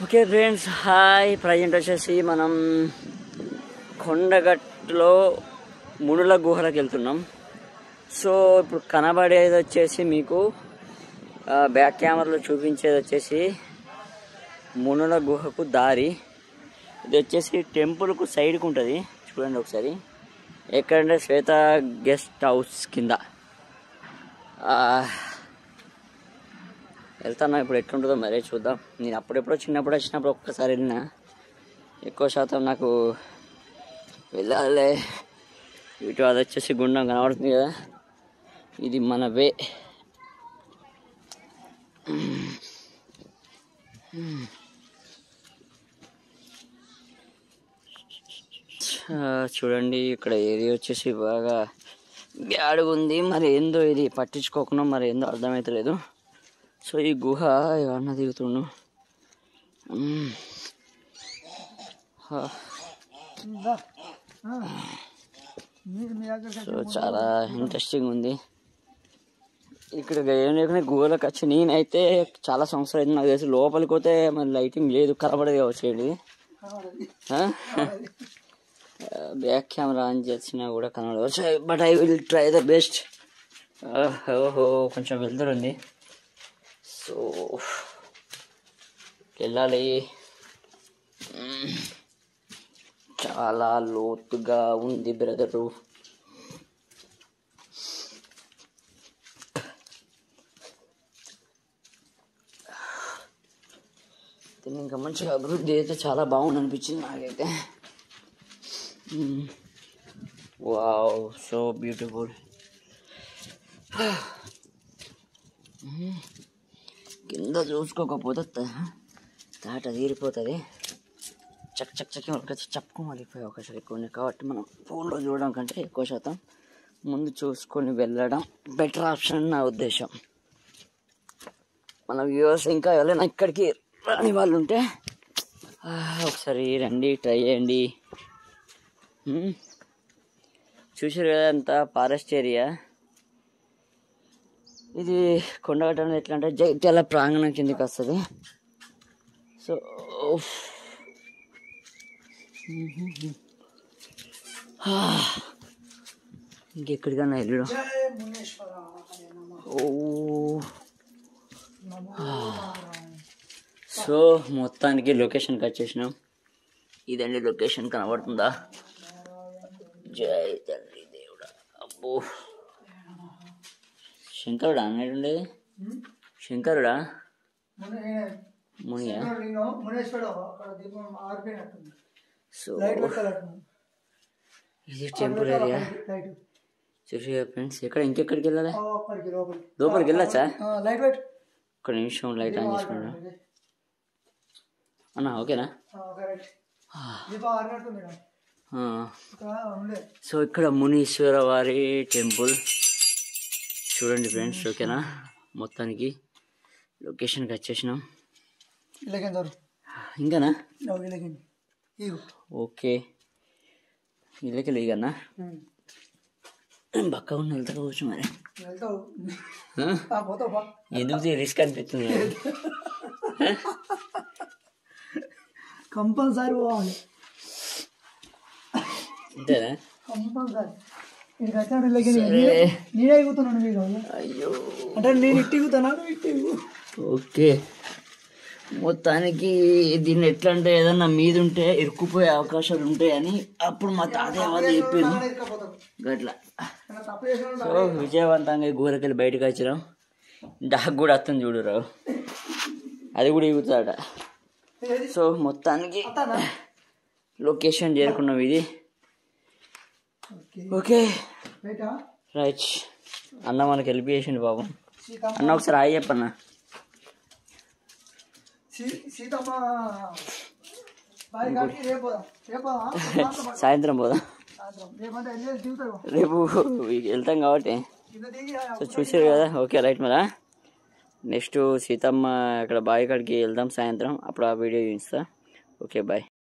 Okay friends, hi. Present వచ్చేసి మనం కొండగట్టులో మునుల గుహలకు వెళ్తున్నాం. సో ఇప్పుడు కనబడేది వచ్చేసి మీకు బ్యాక్ కెమెరాలో చూపించేది వచ్చేసి మునుల గుహకు దారి. ఇది వచ్చేసి టెంపుల్కు సైడ్కి ఉంటుంది, చూడండి ఒకసారి. ఎక్కడంటే శ్వేత గెస్ట్ హౌస్ కింద వెళ్తాను. ఇప్పుడు ఎట్లుంటుందో మరే చూద్దాం. నేను అప్పుడెప్పుడో చిన్నప్పుడు వచ్చినప్పుడు ఒక్కసారి వెళ్ళినా, ఎక్కువ శాతం నాకు వెళ్ళాలి. ఇటు అది వచ్చేసి గుండం కనబడుతుంది కదా, ఇది మన వే. చూడండి, ఇక్కడ ఏరియా వచ్చేసి బాగా గ్యాడుగా ఉంది. మరి ఏందో ఇది పట్టించుకోకుండా మరి ఏందో అర్థమవుతలేదు. సో ఈ గుహ ఎవరన్నా దిగుతుండు. సో చాలా ఇంట్రెస్టింగ్ ఉంది. ఇక్కడ ఏం లేకుండా గుహలకు వచ్చి నేనైతే చాలా సంవత్సరాలు అయితే నాకు తెలిసి. లోపలికి పోతే మరి లైటింగ్ లేదు, కనబడేది వచ్చేది. బ్యాక్ కెమెరా ఆన్ చేసినా కూడా కనబడవచ్చు, but I will try the best. ఓహో, కొంచెం వెళ్తుంది. సో వెళ్ళాలి. చాలా లోతుగా ఉంది బ్రదరు. దీన్ని ఇంకా మంచిగా అభివృద్ధి అయితే చాలా బాగుంది అనిపించింది నాకైతే. Wow, so beautiful. కింద చూసుకోకపోతే తాట తీరిపోతుంది. చక్ చక్ చక్ చప్పుకోమలిపోయే అవకాశాలు ఎక్కువ ఉన్నాయి. కాబట్టి మనం ఫోన్లో చూడడం కంటే ఎక్కువ శాతం ముందు చూసుకొని వెళ్ళడం బెటర్ ఆప్షన్ నా ఉద్దేశం. మన వ్యూవర్స్ ఇంకా ఎవరైనా ఇక్కడికి రాని వాళ్ళు ఉంటే ఒకసారి రండి, ట్రై చేయండి. చూసారు కదా, అంతా ఫారెస్ట్ ఏరియా. ఇది కొండగట్ట అనేది ఎట్లా అంటే జైత్యాల ప్రాంగణం కిందకి వస్తుంది. సో ఇంకెక్కడికన్నా వెళ్ళడం. సో మొత్తానికి లొకేషన్కి వచ్చేసినాం. ఇదండి లొకేషన్, కనబడుతుందా? జై తండ్రి దేవుడా. అబ్బో, శంకరుడా అన్నట్టు ఉండేది. శంకరుడా మునియా? సో ఇది టెంపుల్ ఏరియా. చూసా ఫ్రెండ్స్, ఎక్కడ ఇంకెక్కడికి వెళ్ళాలి? లోపలికి వెళ్ళచ్చా? ఒక్క నిమిషం లైట్ ఆన్ చేసుకున్నా అన్నా. ఓకేనా? సో ఇక్కడ మునీశ్వర వారి టెంపుల్ చూడండి ఫ్రెండ్స్. ఓకేనా? మొత్తానికి లొకేషన్కి వచ్చేసినాం. ఇంకానా? ఓకే, ఇళ్ళకి లేకన్నా బక్క ఉన్న వెళ్తా కావచ్చు. మరి ఎందుకు రిస్క్ అనిపిస్తుంది? కంపల్సరీ పోవాలి అంతేనా? నేనే ఎగుతున్నాను మీరు. అయ్యో, అంటే నేను ఇట్టి ఎగుతున్నాను, ఇట్టి. ఓకే, మొత్తానికి దీన్ని ఎట్లా అంటే ఏదన్నా మీద ఉంటే ఇరుక్కుపోయే అవకాశాలు ఉంటాయని అప్పుడు మా తాతయ్య వాళ్ళు చెప్పింది గట్లా. సో విజయవంతంగా గూరకెళ్ళి బయటకు వచ్చినాం. డాక్ కూడా వస్తుంది చూడురావు, అది కూడా ఎగుతాడ. సో మొత్తానికి లొకేషన్ చేరుకున్నాం. ఇది ఓకే, రైట్. అన్న మనకి హెల్ప్ చేసిండు పాపం. అన్న ఒకసారి హాయ్ చెప్పన్నా. సాయంత్రం పోదాం, రేపు వెళ్తాం కాబట్టి. సో చూసారు కదా. Okay right. మళ్ళా నెక్స్ట్ సీతమ్మ అక్కడ బావి కాడికి వెళ్దాం సాయంత్రం, అప్పుడు ఆ వీడియో చూపిస్తా. Okay bye.